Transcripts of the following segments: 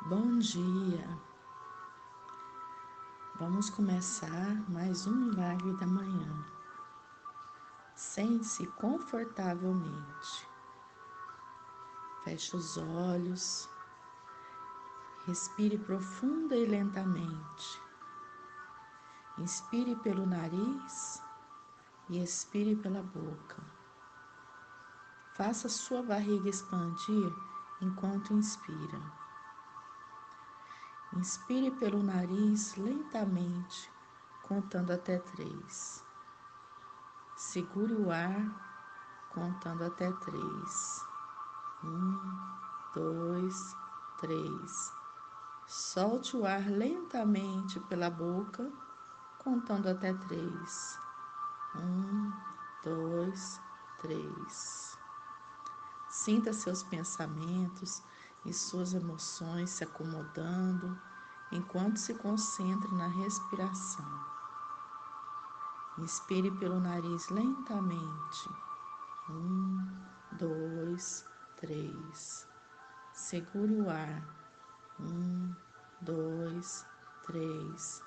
Bom dia! Vamos começar mais um milagre da manhã. Sente-se confortavelmente. Feche os olhos. Respire profunda e lentamente. Inspire pelo nariz e expire pela boca. Faça sua barriga expandir enquanto inspira. Inspire pelo nariz lentamente, contando até 3. Segure o ar, contando até 3. 2, 3. Solte o ar lentamente pela boca, contando até 3. 2, 3. Sinta seus pensamentos e suas emoções se acomodando enquanto se concentra na respiração. Inspire pelo nariz lentamente. 2, 3. Segure o ar. 2, 3.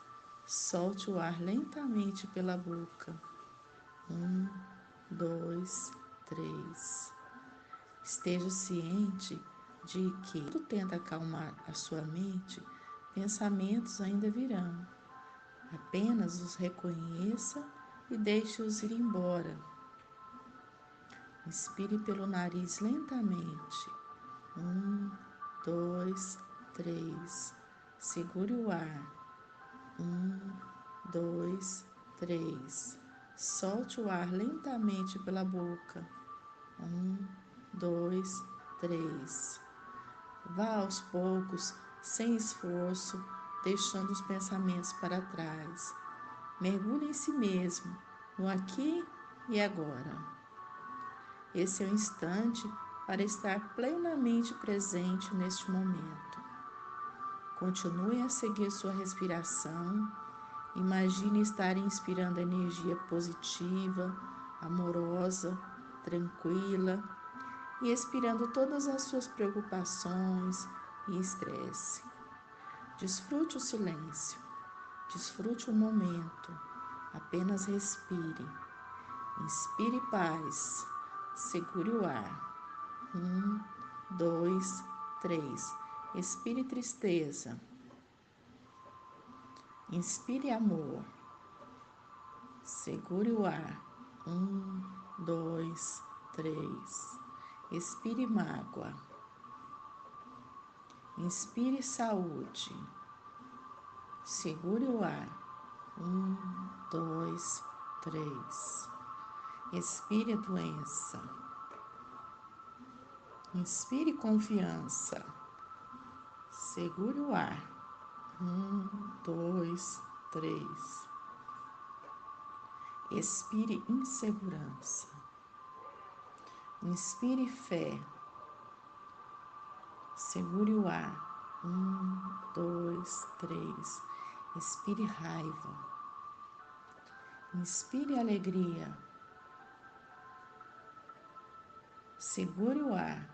Solte o ar lentamente pela boca. 2, 3. Esteja ciente de que, quando tenta acalmar a sua mente, pensamentos ainda virão. Apenas os reconheça e deixe-os ir embora. Inspire pelo nariz lentamente. 2, 3. Segure o ar. 2, 3. Solte o ar lentamente pela boca. 2, 3. Vá aos poucos, sem esforço, deixando os pensamentos para trás. Mergulhe em si mesmo, no aqui e agora. Esse é o instante para estar plenamente presente neste momento. Continue a seguir sua respiração. Imagine estar inspirando energia positiva, amorosa, tranquila e expirando todas as suas preocupações e estresse. Desfrute o silêncio, desfrute o momento, apenas respire. Inspire paz, segure o ar. 2, 3. Expire tristeza. Inspire amor. Segure o ar. 2, 3. Expire mágoa. Inspire saúde. Segure o ar. 2, 3. Expire doença. Inspire confiança. Segure o ar. 2, 3. Expire insegurança. Inspire fé. Segure o ar. 2, 3. Expire raiva. Inspire alegria. Segure o ar.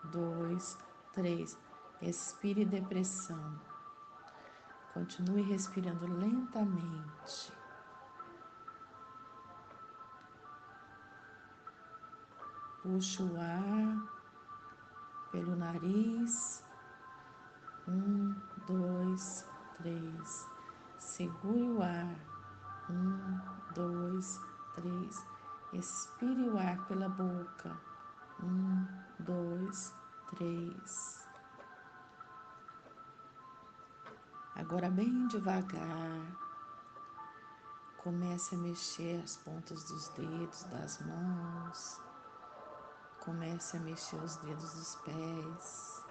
2, 3. Expire depressão. Continue respirando lentamente. Puxe o ar pelo nariz. 2, 3. Segure o ar. 2, 3. Expire o ar pela boca. 2, 3. Agora, bem devagar, comece a mexer as pontas dos dedos das mãos. Comece a mexer os dedos dos pés.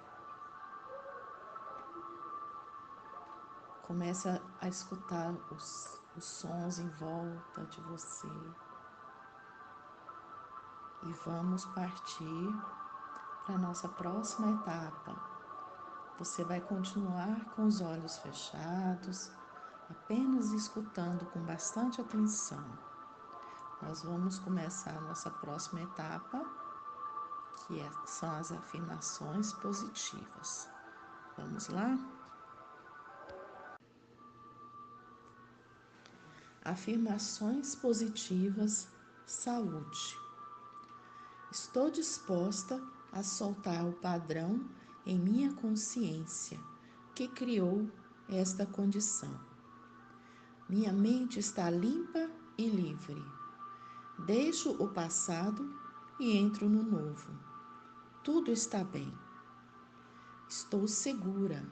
Comece a escutar os sons em volta de você. E vamos partir para a nossa próxima etapa. Você vai continuar com os olhos fechados, apenas escutando com bastante atenção. Nós vamos começar a nossa próxima etapa, são as afirmações positivas. Vamos lá? Afirmações positivas, saúde. Estou disposta a soltar o padrão em minha consciência que criou esta condição. Minha mente está limpa e livre. Deixo o passado e entro no novo. Tudo está bem. Estou segura.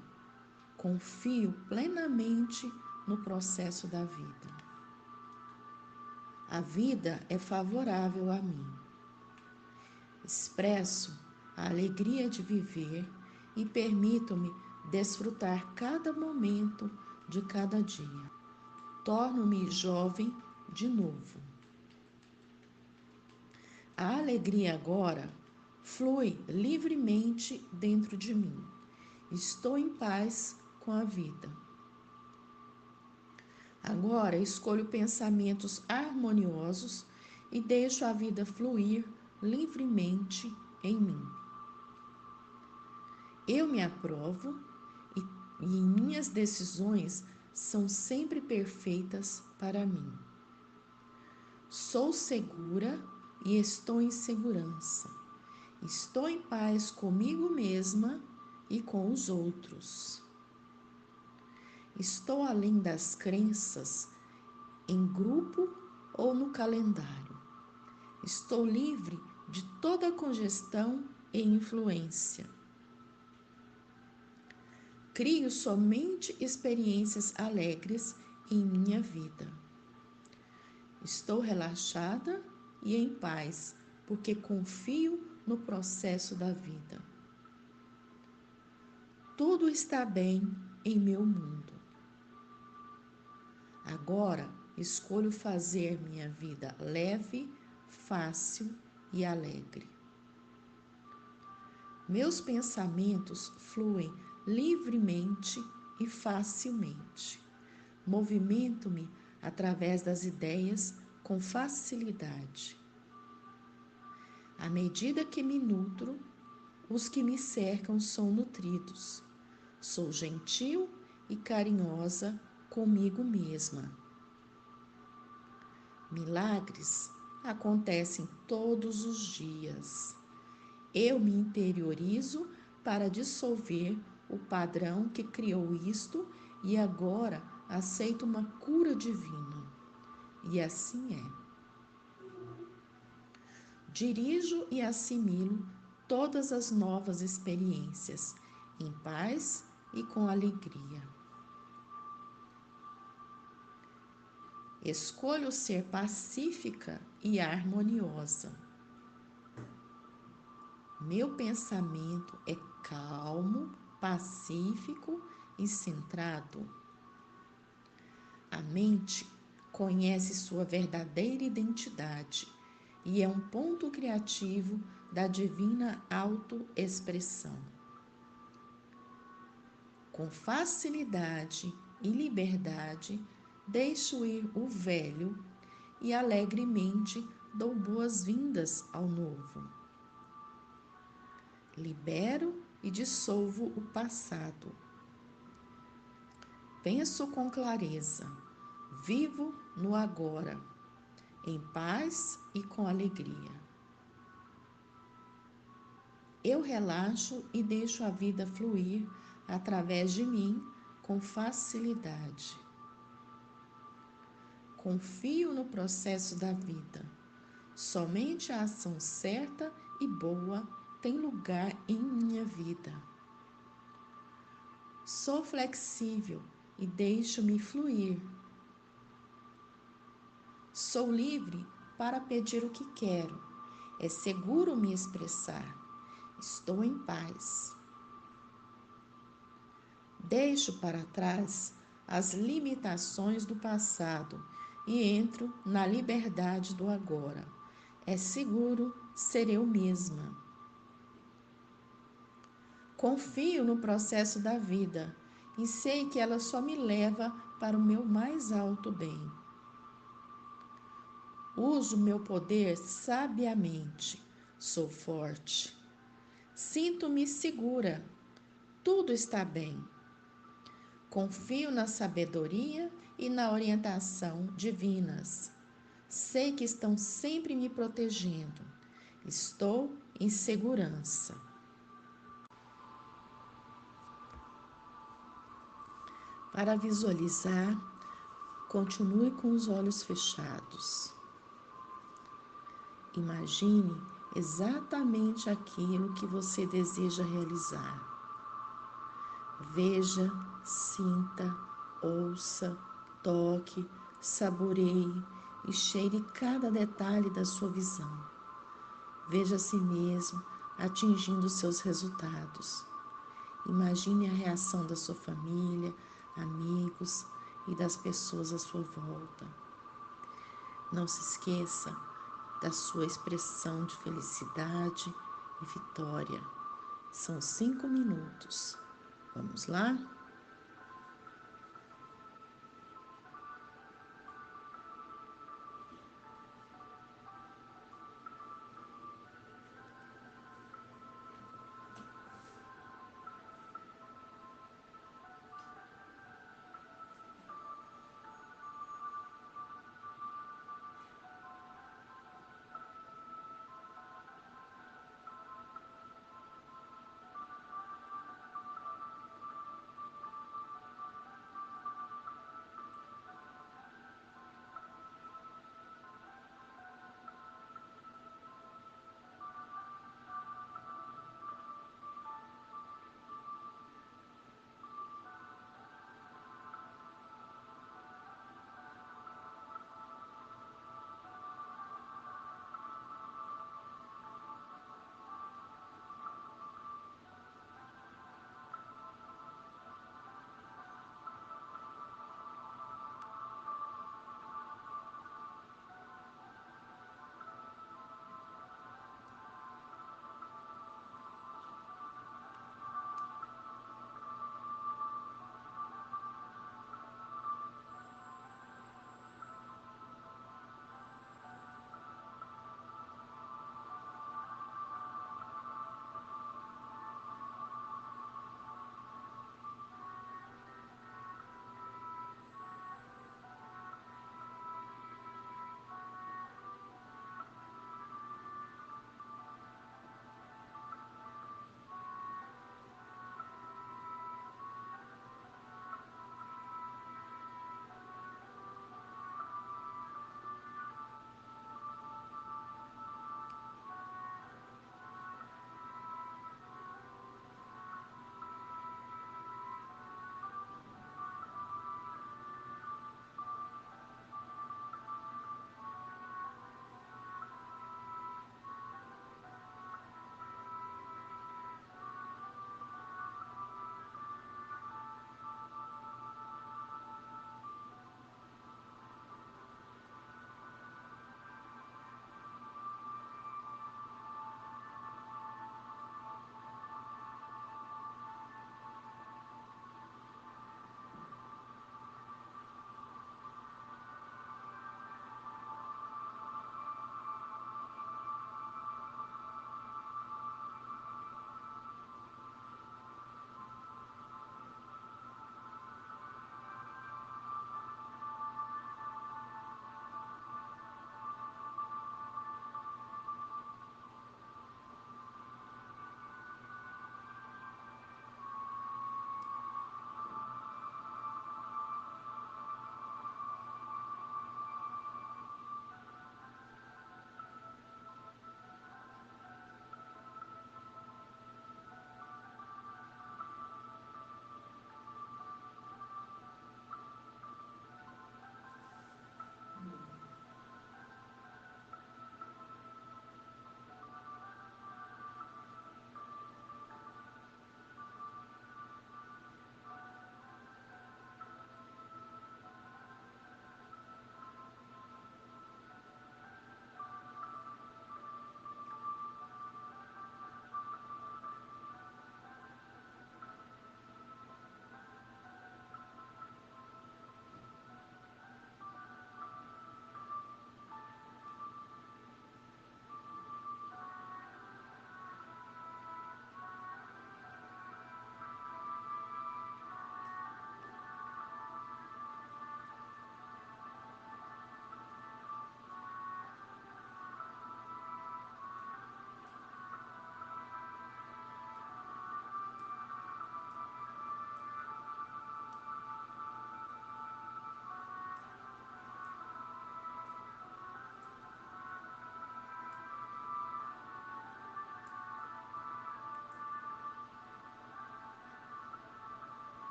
Confio plenamente no processo da vida. A vida é favorável a mim. Expresso a alegria de viver e permito-me desfrutar cada momento de cada dia. Torno-me jovem de novo. A alegria agora flui livremente dentro de mim. Estou em paz com a vida. Agora escolho pensamentos harmoniosos e deixo a vida fluir livremente em mim. Eu me aprovo e minhas decisões são sempre perfeitas para mim. Sou segura e estou em segurança. Estou em paz comigo mesma e com os outros. Estou além das crenças em grupo ou no calendário. Estou livre de toda congestão e influência. Crio somente experiências alegres em minha vida. Estou relaxada e em paz, porque confio no processo da vida. Tudo está bem em meu mundo. Agora escolho fazer minha vida leve, fácil e alegre. Meus pensamentos fluem livremente e facilmente. Movimento-me através das ideias com facilidade. À medida que me nutro, os que me cercam são nutridos. Sou gentil e carinhosa comigo mesma. Milagres acontecem todos os dias. Eu me interiorizo para dissolver o padrão que criou isto e agora aceito uma cura divina. E assim é. Dirijo e assimilo todas as novas experiências em paz e com alegria. Escolho ser pacífica e harmoniosa. Meu pensamento é calmo, pacífico e centrado. A mente conhece sua verdadeira identidade e é um ponto criativo da divina autoexpressão. Com facilidade e liberdade, deixo ir o velho e alegremente dou boas-vindas ao novo. Libero e dissolvo o passado. Penso com clareza, vivo no agora, em paz e com alegria. Eu relaxo e deixo a vida fluir através de mim com facilidade. Confio no processo da vida. Somente a ação certa e boa tem lugar em minha vida. Sou flexível e deixo-me fluir. Sou livre para pedir o que quero. É seguro me expressar. Estou em paz. Deixo para trás as limitações do passado e entro na liberdade do agora. É seguro ser eu mesma. Confio no processo da vida e sei que ela só me leva para o meu mais alto bem. Uso meu poder sabiamente. Sou forte. Sinto-me segura. tudo está bem. Confio na sabedoria e na orientação divinas. Sei que estão sempre me protegendo. Estou em segurança. Para visualizar, continue com os olhos fechados. Imagine exatamente aquilo que você deseja realizar. Veja, sinta, ouça, toque, saboreie e cheire cada detalhe da sua visão. Veja a si mesmo atingindo seus resultados. Imagine a reação da sua família, amigos e das pessoas à sua volta. Não se esqueça da sua expressão de felicidade e vitória. São 5 minutos. Vamos lá?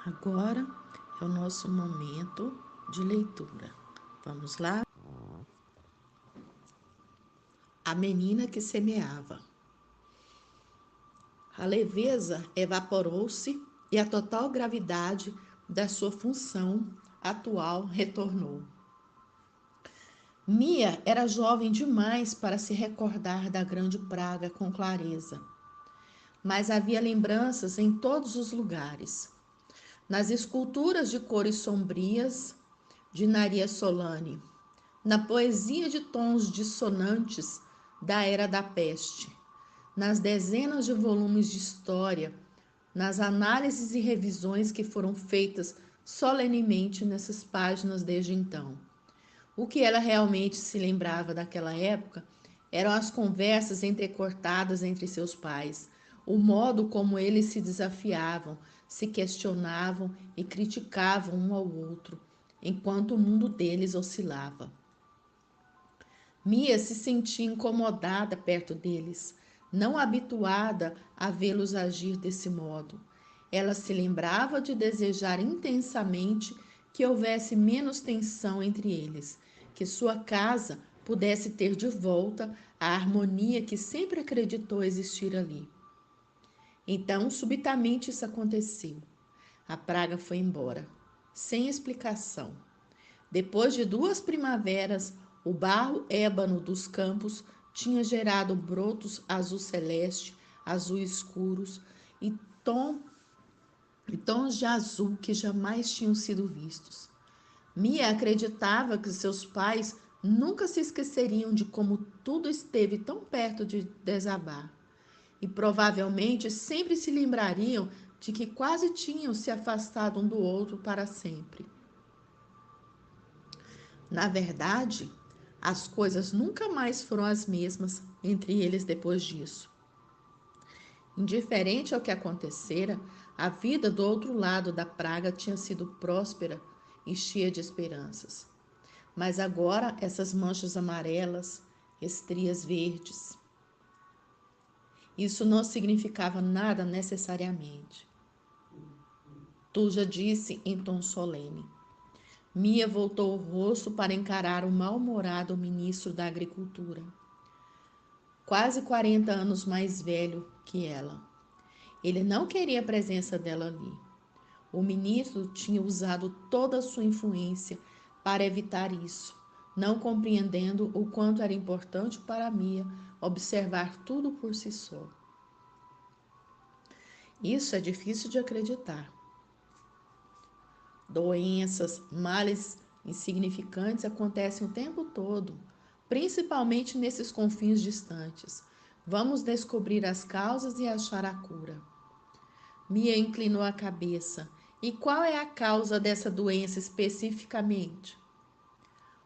Agora é o nosso momento de leitura. Vamos lá? A menina que semeava. A leveza evaporou-se e a total gravidade da sua função atual retornou. Mia era jovem demais para se recordar da grande praga com clareza, mas havia lembranças em todos os lugares. Nas esculturas de cores sombrias de Naria Solane, na poesia de tons dissonantes da era da peste, nas dezenas de volumes de história, nas análises e revisões que foram feitas solenemente nessas páginas desde então. O que ela realmente se lembrava daquela época eram as conversas entrecortadas entre seus pais, o modo como eles se desafiavam, se questionavam e criticavam um ao outro, enquanto o mundo deles oscilava. Mia se sentia incomodada perto deles, não habituada a vê-los agir desse modo. Ela se lembrava de desejar intensamente que houvesse menos tensão entre eles, que sua casa pudesse ter de volta a harmonia que sempre acreditou existir ali. Então, subitamente isso aconteceu. A praga foi embora, sem explicação. Depois de 2 primaveras, o barro ébano dos campos tinha gerado brotos azul celeste, azul escuros e tons de azul que jamais tinham sido vistos. Mia acreditava que seus pais nunca se esqueceriam de como tudo esteve tão perto de desabar. E provavelmente sempre se lembrariam de que quase tinham se afastado um do outro para sempre. Na verdade, as coisas nunca mais foram as mesmas entre eles depois disso. Indiferente ao que acontecera, a vida do outro lado da praga tinha sido próspera e cheia de esperanças. Mas agora essas manchas amarelas, estrias verdes, isso não significava nada necessariamente. Tuja disse em tom solene. Mia voltou o rosto para encarar o mal-humorado ministro da Agricultura, quase 40 anos mais velho que ela. Ele não queria a presença dela ali. O ministro tinha usado toda a sua influência para evitar isso, não compreendendo o quanto era importante para Mia observar tudo por si só. Isso é difícil de acreditar. Doenças, males insignificantes acontecem o tempo todo, principalmente nesses confins distantes. Vamos descobrir as causas e achar a cura. Mia inclinou a cabeça. E qual é a causa dessa doença especificamente?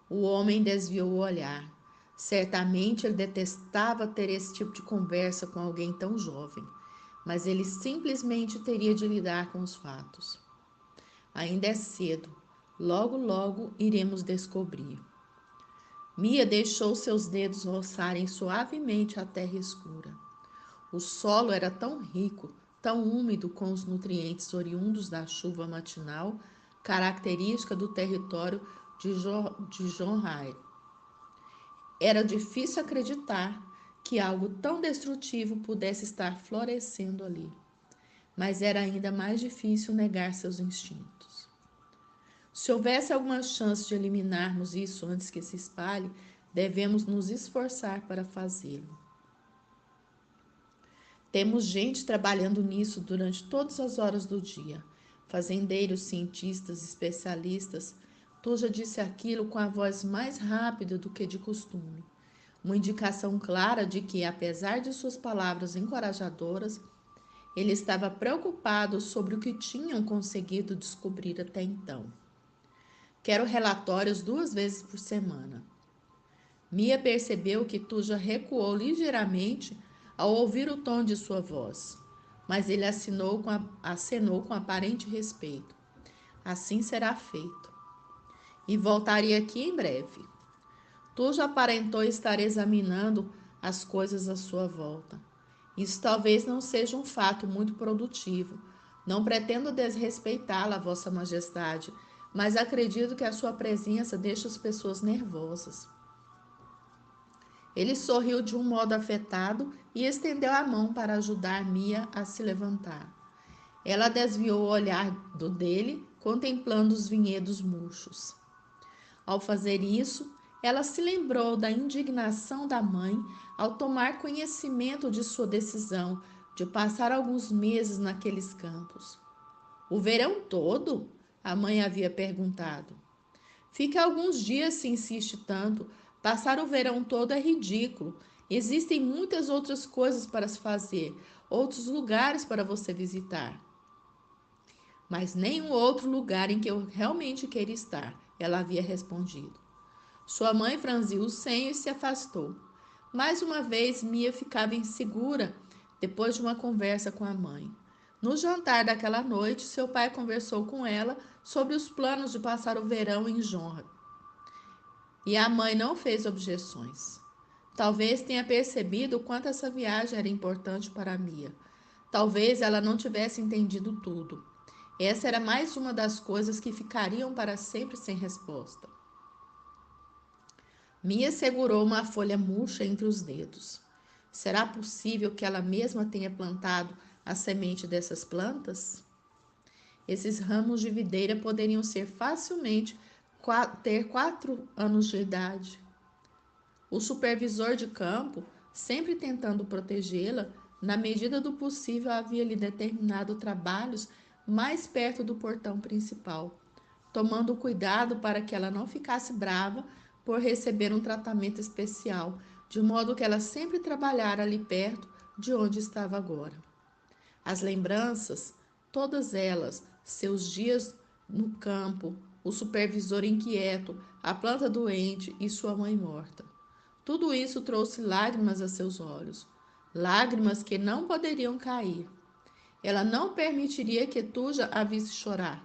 O homem desviou o olhar. Certamente ele detestava ter esse tipo de conversa com alguém tão jovem, mas ele simplesmente teria de lidar com os fatos. Ainda é cedo. Logo, logo iremos descobrir. Mia deixou seus dedos roçarem suavemente a terra escura. O solo era tão rico, tão úmido com os nutrientes oriundos da chuva matinal, característica do território de John Hay. Era difícil acreditar que algo tão destrutivo pudesse estar florescendo ali, mas era ainda mais difícil negar seus instintos. Se houvesse alguma chance de eliminarmos isso antes que se espalhe, devemos nos esforçar para fazê-lo. Temos gente trabalhando nisso durante todas as horas do dia. Fazendeiros, cientistas, especialistas. Tuja disse aquilo com a voz mais rápida do que de costume. Uma indicação clara de que, apesar de suas palavras encorajadoras, ele estava preocupado sobre o que tinham conseguido descobrir até então. Quero relatórios 2 vezes por semana. Mia percebeu que Tuja recuou ligeiramente ao ouvir o tom de sua voz, mas ele acenou com aparente respeito. Assim será feito. E voltaria aqui em breve. Tuja aparentou estar examinando as coisas à sua volta. Isso talvez não seja um fato muito produtivo, Não pretendo desrespeitá-la, Vossa Majestade, mas acredito que a sua presença deixa as pessoas nervosas. Ele sorriu de um modo afetado e estendeu a mão para ajudar Mia a se levantar. Ela desviou o olhar do dele, contemplando os vinhedos murchos. Ao fazer isso, ela se lembrou da indignação da mãe ao tomar conhecimento de sua decisão de passar alguns meses naqueles campos. O verão todo? A mãe havia perguntado. Fique alguns dias se insiste tanto. Passar o verão todo é ridículo. Existem muitas outras coisas para se fazer, outros lugares para você visitar. Mas nenhum outro lugar em que eu realmente queira estar, ela havia respondido. Sua mãe franziu o senho e se afastou. Mais uma vez, Mia ficava insegura depois de uma conversa com a mãe. No jantar daquela noite, seu pai conversou com ela sobre os planos de passar o verão em Jonra. E a mãe não fez objeções. Talvez tenha percebido o quanto essa viagem era importante para Mia. Talvez ela não tivesse entendido tudo. Essa era mais uma das coisas que ficariam para sempre sem resposta. Mia segurou uma folha murcha entre os dedos. Será possível que ela mesma tenha plantado a semente dessas plantas? Esses ramos de videira poderiam ser facilmente ter 4 anos de idade. O supervisor de campo, sempre tentando protegê-la, na medida do possível havia lhe determinado trabalhos mais perto do portão principal, tomando cuidado para que ela não ficasse brava por receber um tratamento especial, de modo que ela sempre trabalhara ali perto de onde estava agora. As lembranças, todas elas, seus dias no campo, o supervisor inquieto, a planta doente e sua mãe morta. Tudo isso trouxe lágrimas a seus olhos, lágrimas que não poderiam cair. Ela não permitiria que Tuja a visse chorar,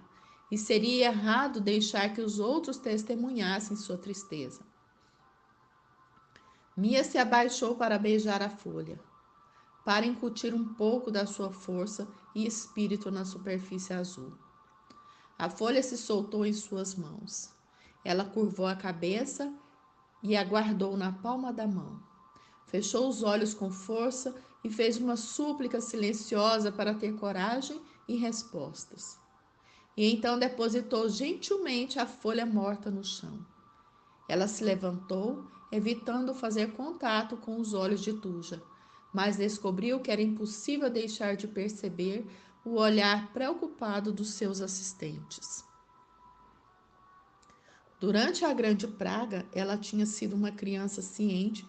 e seria errado deixar que os outros testemunhassem sua tristeza. Mia se abaixou para beijar a folha, para incutir um pouco da sua força e espírito na superfície azul. A folha se soltou em suas mãos. Ela curvou a cabeça e a guardou na palma da mão. Fechou os olhos com força e fez uma súplica silenciosa para ter coragem e respostas. E então depositou gentilmente a folha morta no chão. Ela se levantou, evitando fazer contato com os olhos de Tuja, mas descobriu que era impossível deixar de perceber o olhar preocupado dos seus assistentes. Durante a grande praga, ela tinha sido uma criança ciente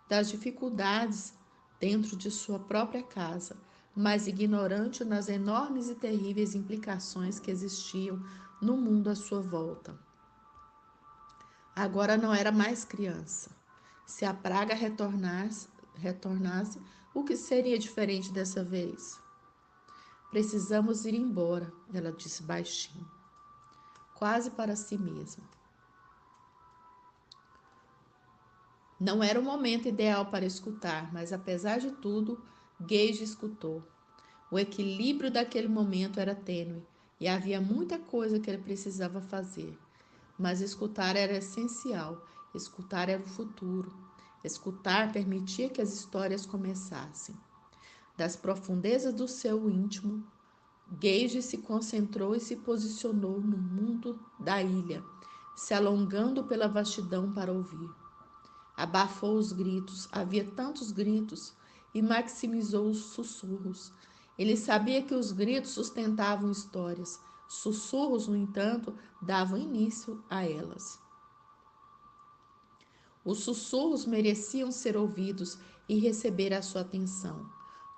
das dificuldades dentro de sua própria casa, mas ignorante nas enormes e terríveis implicações que existiam no mundo à sua volta. Agora não era mais criança. Se a praga retornasse, o que seria diferente dessa vez? Precisamos ir embora, ela disse baixinho, quase para si mesma. Não era o momento ideal para escutar, mas apesar de tudo, Gage escutou. O equilíbrio daquele momento era tênue e havia muita coisa que ele precisava fazer. Mas escutar era essencial, escutar era o futuro. Escutar permitia que as histórias começassem. Das profundezas do seu íntimo, Gage se concentrou e se posicionou no mundo da ilha, se alongando pela vastidão para ouvir. Abafou os gritos, havia tantos gritos, e maximizou os sussurros. Ele sabia que os gritos sustentavam histórias. Sussurros, no entanto, davam início a elas. Os sussurros mereciam ser ouvidos e receber a sua atenção.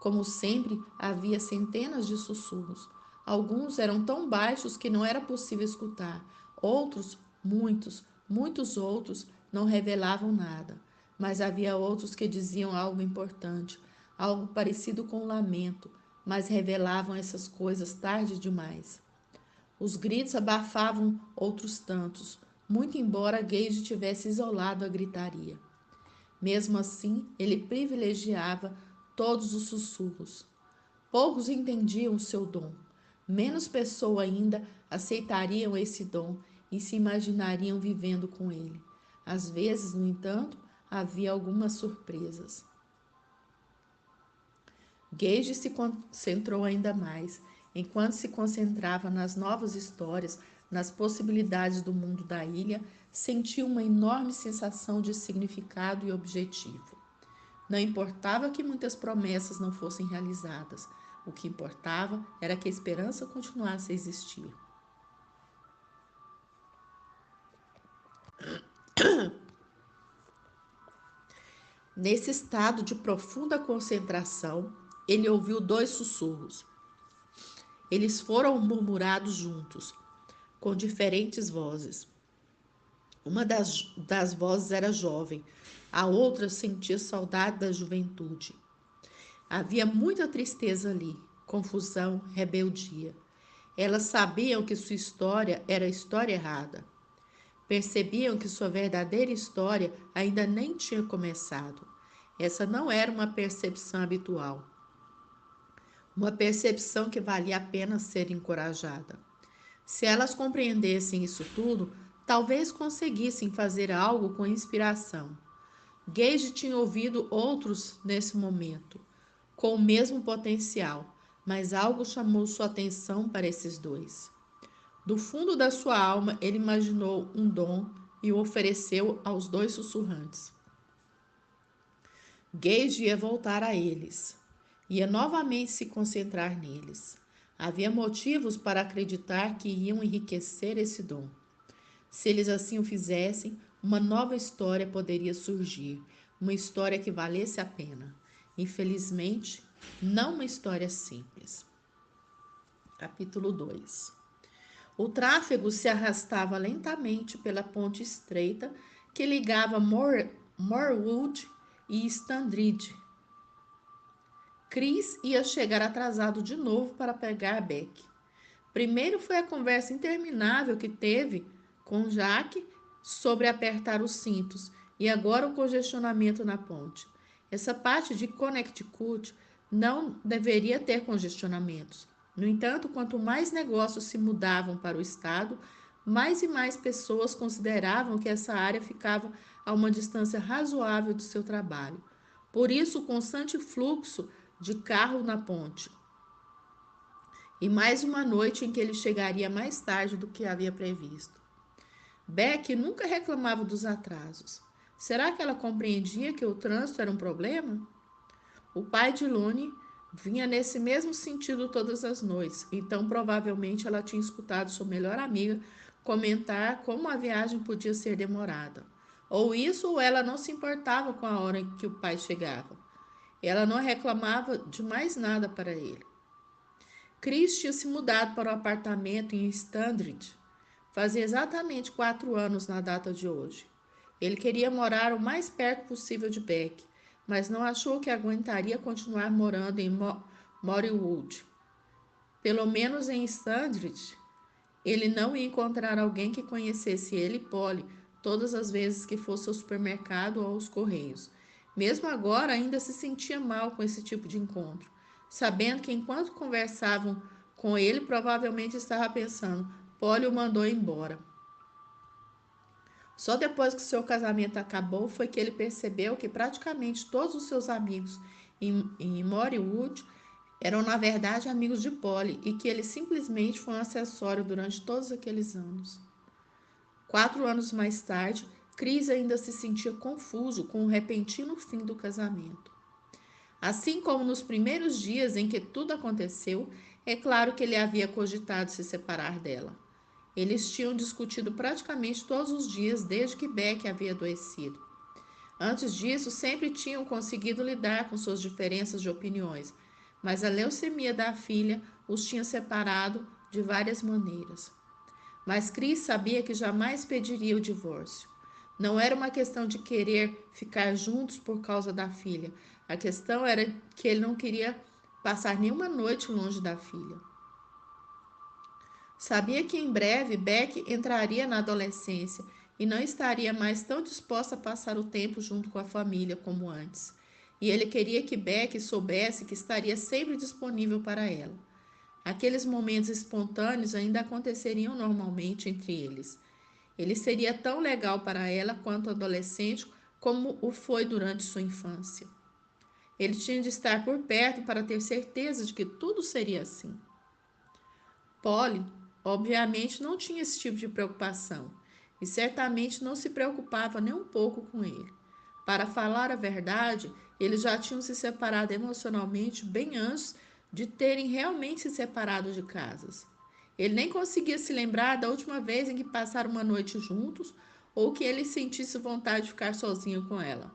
Como sempre, havia centenas de sussurros. Alguns eram tão baixos que não era possível escutar. Outros, muitos outros, não revelavam nada. Mas havia outros que diziam algo importante, algo parecido com um lamento, mas revelavam essas coisas tarde demais. Os gritos abafavam outros tantos, muito embora Gage tivesse isolado a gritaria. Mesmo assim, ele privilegiava todos os sussurros. Poucos entendiam o seu dom, Menos pessoas ainda aceitariam esse dom e se imaginariam vivendo com ele. Às vezes, no entanto, havia algumas surpresas. Gage se concentrou ainda mais. Enquanto se concentrava nas novas histórias, nas possibilidades do mundo da ilha, sentiu uma enorme sensação de significado e objetivo. Não importava que muitas promessas não fossem realizadas, o que importava era que a esperança continuasse a existir. Nesse estado de profunda concentração, ele ouviu dois sussurros. Eles foram murmurados juntos, com diferentes vozes. Uma das vozes era jovem, a outra sentia saudade da juventude. Havia muita tristeza ali, confusão, rebeldia. Elas sabiam que sua história era a história errada. Percebiam que sua verdadeira história ainda nem tinha começado. Essa não era uma percepção habitual. Uma percepção que valia a pena ser encorajada. Se elas compreendessem isso tudo, talvez conseguissem fazer algo com inspiração. Gage tinha ouvido outros nesse momento, com o mesmo potencial, mas algo chamou sua atenção para esses dois. Do fundo da sua alma, ele imaginou um dom e o ofereceu aos dois sussurrantes. Gage ia voltar a eles, ia novamente se concentrar neles. Havia motivos para acreditar que iam enriquecer esse dom. Se eles assim o fizessem, uma nova história poderia surgir, uma história que valesse a pena. Infelizmente, não uma história simples. Capítulo 2. O tráfego se arrastava lentamente pela ponte estreita que ligava Morewood e Standridge. Chris ia chegar atrasado de novo para pegar Beck. Primeiro foi a conversa interminável que teve com Jack sobre apertar os cintos e agora o congestionamento na ponte. Essa parte de Connecticut não deveria ter congestionamentos. No entanto, quanto mais negócios se mudavam para o estado, mais e mais pessoas consideravam que essa área ficava a uma distância razoável do seu trabalho. Por isso, o constante fluxo de carro na ponte. E mais uma noite em que ele chegaria mais tarde do que havia previsto. Beck nunca reclamava dos atrasos. Será que ela compreendia que o trânsito era um problema? O pai de Lune vinha nesse mesmo sentido todas as noites, então provavelmente ela tinha escutado sua melhor amiga comentar como a viagem podia ser demorada. Ou isso, ou ela não se importava com a hora em que o pai chegava. Ela não reclamava de mais nada para ele. Chris tinha se mudado para o apartamento em Standridge. Fazia exatamente 4 anos na data de hoje. Ele queria morar o mais perto possível de Beck, mas não achou que aguentaria continuar morando em Morewood. Pelo menos em Standridge, ele não ia encontrar alguém que conhecesse ele e Polly todas as vezes que fosse ao supermercado ou aos correios. Mesmo agora, ainda se sentia mal com esse tipo de encontro, sabendo que enquanto conversavam com ele, provavelmente estava pensando: Polly o mandou embora. Só depois que seu casamento acabou foi que ele percebeu que praticamente todos os seus amigos em Morewood eram, na verdade, amigos de Polly e que ele simplesmente foi um acessório durante todos aqueles anos. 4 anos mais tarde, Chris ainda se sentia confuso com o repentino fim do casamento. Assim como nos primeiros dias em que tudo aconteceu, é claro que ele havia cogitado se separar dela. Eles tinham discutido praticamente todos os dias desde que Beck havia adoecido. Antes disso, sempre tinham conseguido lidar com suas diferenças de opiniões, mas a leucemia da filha os tinha separado de várias maneiras. Mas Chris sabia que jamais pediria o divórcio. Não era uma questão de querer ficar juntos por causa da filha. A questão era que ele não queria passar nenhuma noite longe da filha. Sabia que em breve Beck entraria na adolescência e não estaria mais tão disposta a passar o tempo junto com a família como antes. E ele queria que Beck soubesse que estaria sempre disponível para ela. Aqueles momentos espontâneos ainda aconteceriam normalmente entre eles. Ele seria tão legal para ela quanto adolescente como o foi durante sua infância. Ele tinha de estar por perto para ter certeza de que tudo seria assim. Polly, obviamente, não tinha esse tipo de preocupação e certamente não se preocupava nem um pouco com ele. Para falar a verdade, eles já tinham se separado emocionalmente bem antes de terem realmente se separado de casas. Ele nem conseguia se lembrar da última vez em que passaram uma noite juntos ou que ele sentisse vontade de ficar sozinho com ela.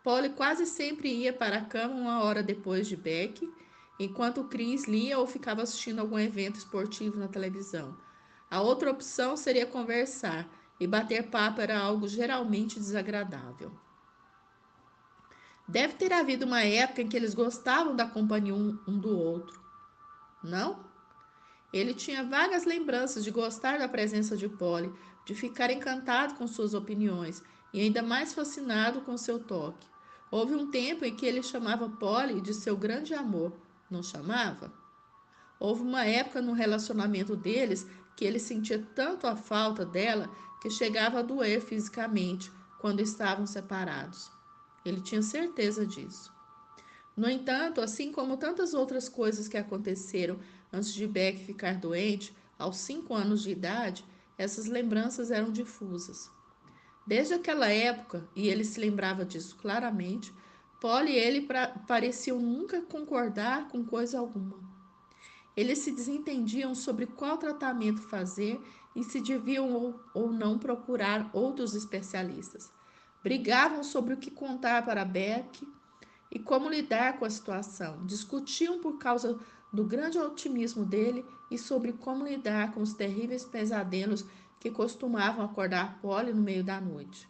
Polly quase sempre ia para a cama uma hora depois de Beck, enquanto Chris lia ou ficava assistindo algum evento esportivo na televisão. A outra opção seria conversar, e bater papo era algo geralmente desagradável. Deve ter havido uma época em que eles gostavam da companhia um do outro, não? Ele tinha vagas lembranças de gostar da presença de Polly, de ficar encantado com suas opiniões e ainda mais fascinado com seu toque. Houve um tempo em que ele chamava Polly de seu grande amor, não chamava? Houve uma época no relacionamento deles que ele sentia tanto a falta dela que chegava a doer fisicamente quando estavam separados. Ele tinha certeza disso. No entanto, assim como tantas outras coisas que aconteceram antes de Beck ficar doente, aos 5 anos de idade, essas lembranças eram difusas. Desde aquela época, e ele se lembrava disso claramente, Polly e ele pareciam nunca concordar com coisa alguma. Eles se desentendiam sobre qual tratamento fazer e se deviam ou não procurar outros especialistas. Brigavam sobre o que contar para Beck e como lidar com a situação. Discutiam por causa do grande otimismo dele e sobre como lidar com os terríveis pesadelos que costumavam acordar Polly no meio da noite.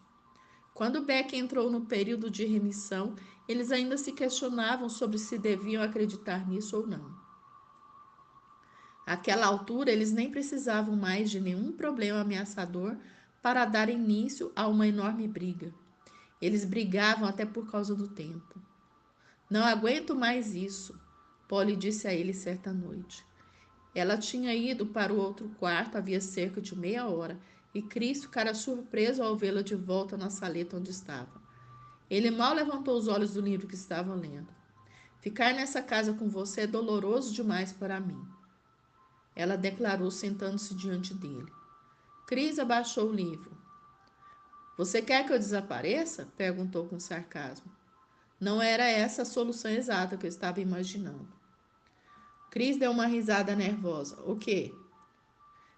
Quando Beck entrou no período de remissão, eles ainda se questionavam sobre se deviam acreditar nisso ou não. Àquela altura, eles nem precisavam mais de nenhum problema ameaçador para dar início a uma enorme briga. Eles brigavam até por causa do tempo. Não aguento mais isso, Polly disse a ele certa noite. Ela tinha ido para o outro quarto havia cerca de meia hora e Chris ficara surpreso ao vê-la de volta na saleta onde estava. Ele mal levantou os olhos do livro que estava lendo. Ficar nessa casa com você é doloroso demais para mim, ela declarou sentando-se diante dele. Chris abaixou o livro. Você quer que eu desapareça? Perguntou com sarcasmo. Não era essa a solução exata que eu estava imaginando. Chris deu uma risada nervosa. O quê?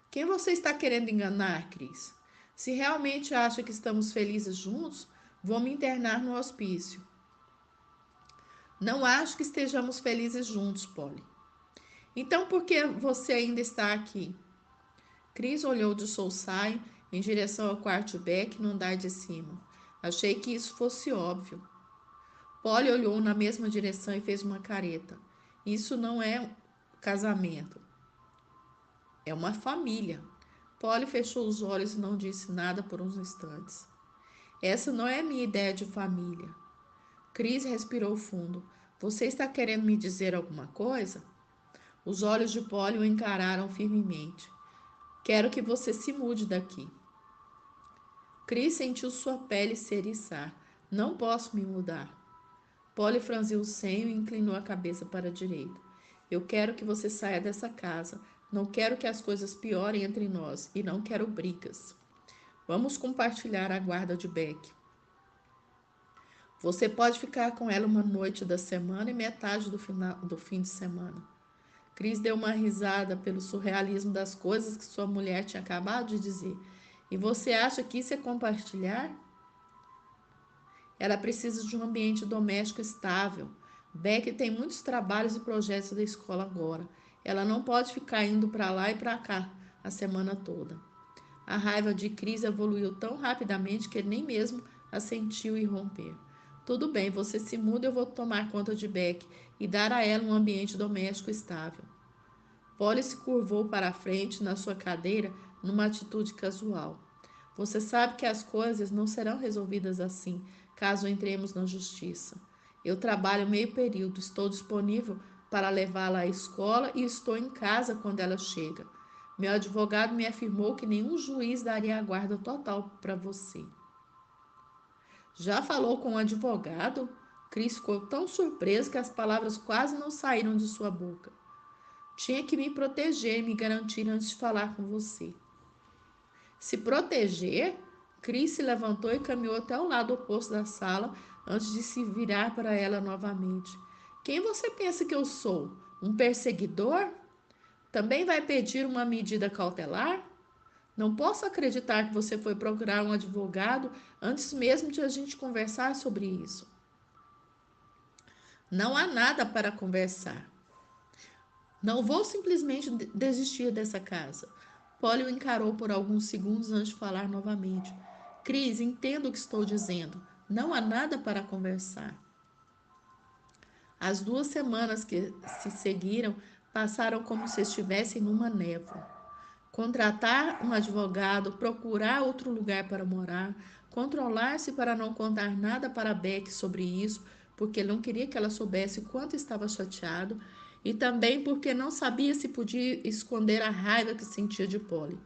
Quem você está querendo enganar, Chris? Se realmente acha que estamos felizes juntos, vou me internar no hospício. Não acho que estejamos felizes juntos, Polly. Então por que você ainda está aqui? Chris olhou de soussaio em direção ao quarto de Beck no andar de cima. Achei que isso fosse óbvio. Polly olhou na mesma direção e fez uma careta. Isso não é um casamento. É uma família. Polly fechou os olhos e não disse nada por uns instantes. Essa não é a minha ideia de família. Chris respirou fundo. Você está querendo me dizer alguma coisa? Os olhos de Polly o encararam firmemente. Quero que você se mude daqui. Chris sentiu sua pele se eriçar. Não posso me mudar. Polly franziu o senho e inclinou a cabeça para a direita. Eu quero que você saia dessa casa. Não quero que as coisas piorem entre nós e não quero brigas. Vamos compartilhar a guarda de Beck. Você pode ficar com ela uma noite da semana e metade do fim de semana. Chris deu uma risada pelo surrealismo das coisas que sua mulher tinha acabado de dizer. E você acha que isso é compartilhar? Ela precisa de um ambiente doméstico estável. Beck tem muitos trabalhos e projetos da escola agora. Ela não pode ficar indo para lá e para cá a semana toda. A raiva de Chris evoluiu tão rapidamente que ele nem mesmo a sentiu irromper. Tudo bem, você se muda, eu vou tomar conta de Beck e dar a ela um ambiente doméstico estável. Polly se curvou para a frente na sua cadeira numa atitude casual. Você sabe que as coisas não serão resolvidas assim, caso entremos na justiça. Eu trabalho meio período, estou disponível para levá-la à escola e estou em casa quando ela chega. Meu advogado me afirmou que nenhum juiz daria a guarda total para você. Já falou com o advogado? Chris ficou tão surpreso que as palavras quase não saíram de sua boca. Tinha que me proteger e me garantir antes de falar com você. Se proteger? Chris se levantou e caminhou até o lado oposto da sala antes de se virar para ela novamente. Quem você pensa que eu sou? Um perseguidor? Também vai pedir uma medida cautelar? Não posso acreditar que você foi procurar um advogado antes mesmo de a gente conversar sobre isso. Não há nada para conversar. Não vou simplesmente desistir dessa casa. Polly o encarou por alguns segundos antes de falar novamente. Cris, entendo o que estou dizendo. Não há nada para conversar. As 2 semanas que se seguiram passaram como se estivessem numa névoa. Contratar um advogado, procurar outro lugar para morar, controlar-se para não contar nada para Beck sobre isso, porque não queria que ela soubesse quanto estava chateado, e também porque não sabia se podia esconder a raiva que sentia de Polly.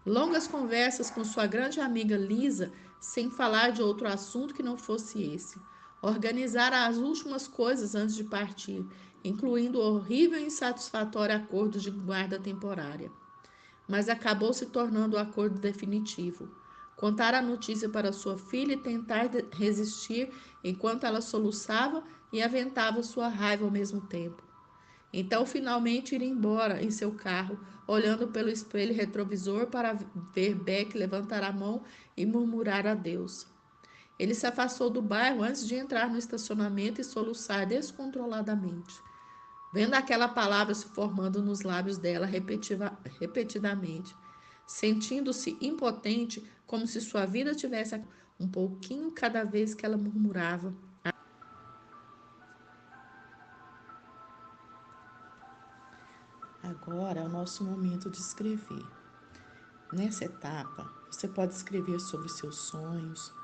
Longas conversas com sua grande amiga Lisa, sem falar de outro assunto que não fosse esse. Organizar as últimas coisas antes de partir, incluindo o horrível e insatisfatório acordo de guarda temporária. Mas acabou se tornando o acordo definitivo. Contar a notícia para sua filha e tentar resistir enquanto ela soluçava e aventava sua raiva ao mesmo tempo. Então, finalmente, ir embora em seu carro, olhando pelo espelho retrovisor para ver Beck levantar a mão e murmurar adeus. Ele se afastou do bairro antes de entrar no estacionamento e soluçar descontroladamente, vendo aquela palavra se formando nos lábios dela repetidamente, sentindo-se impotente, como se sua vida tivesse um pouquinho cada vez que ela murmurava. Agora é o nosso momento de escrever. Nessa etapa, você pode escrever sobre seus sonhos,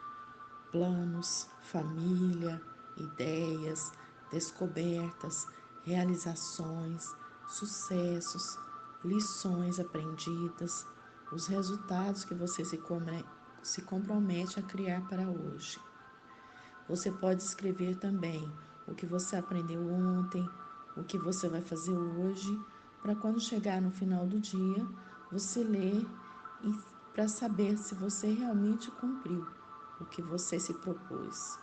planos, família, ideias, descobertas, realizações, sucessos, lições aprendidas, os resultados que você se compromete a criar para hoje. Você pode escrever também o que você aprendeu ontem, o que você vai fazer hoje, para quando chegar no final do dia, você ler e para saber se você realmente cumpriu o que você se propôs.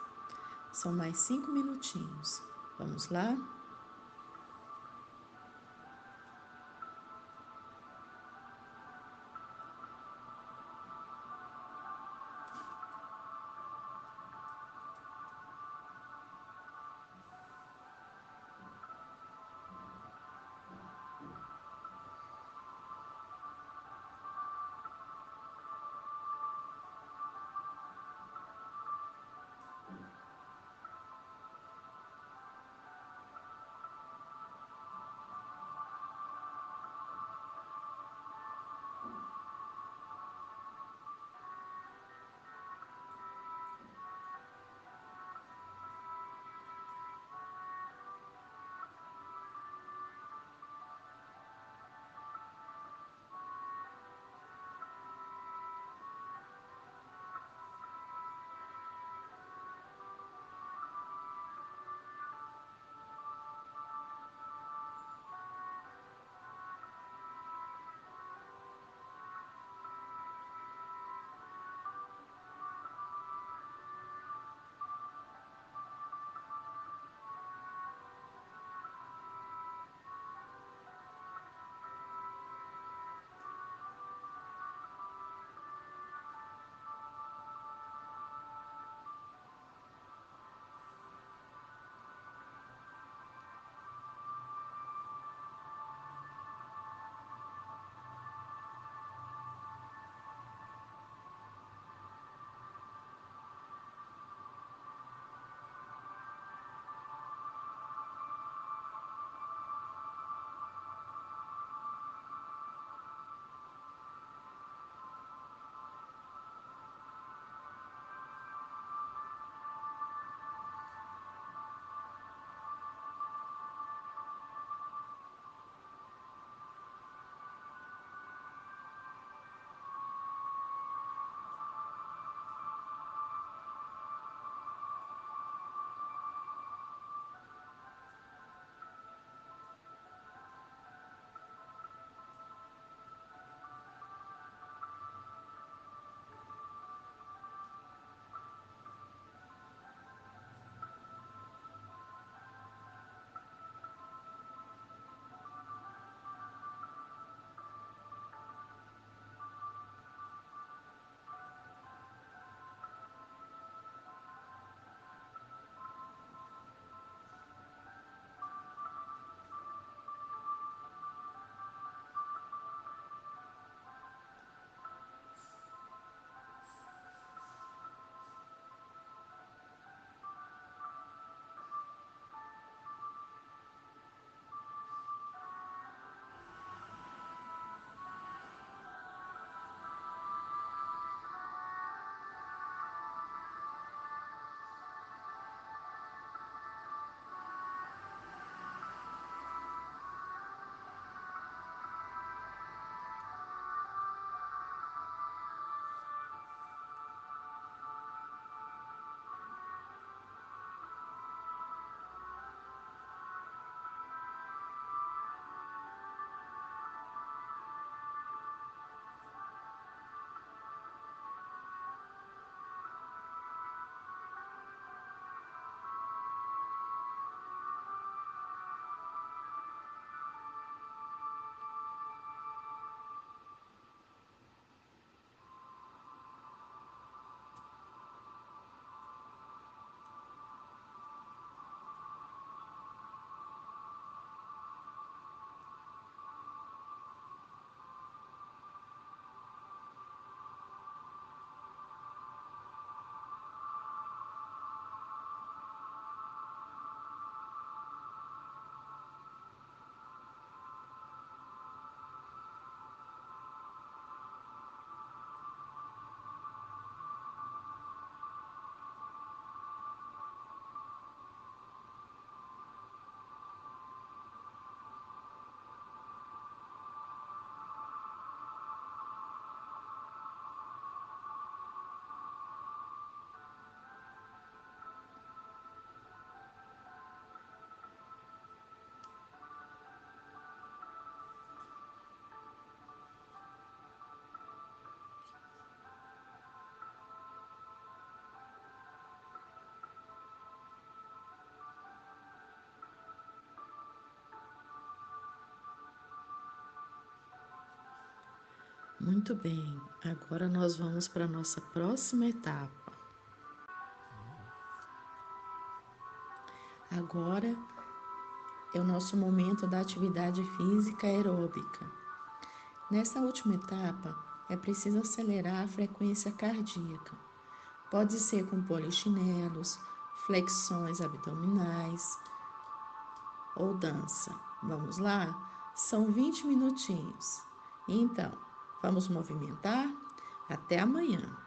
São mais 5 minutinhos. Vamos lá? Muito bem, agora nós vamos para a nossa próxima etapa. Agora é o nosso momento da atividade física aeróbica. Nessa última etapa, é preciso acelerar a frequência cardíaca. Pode ser com polichinelos, flexões abdominais ou dança. Vamos lá? São 20 minutinhos. Então, vamos movimentar? Até amanhã!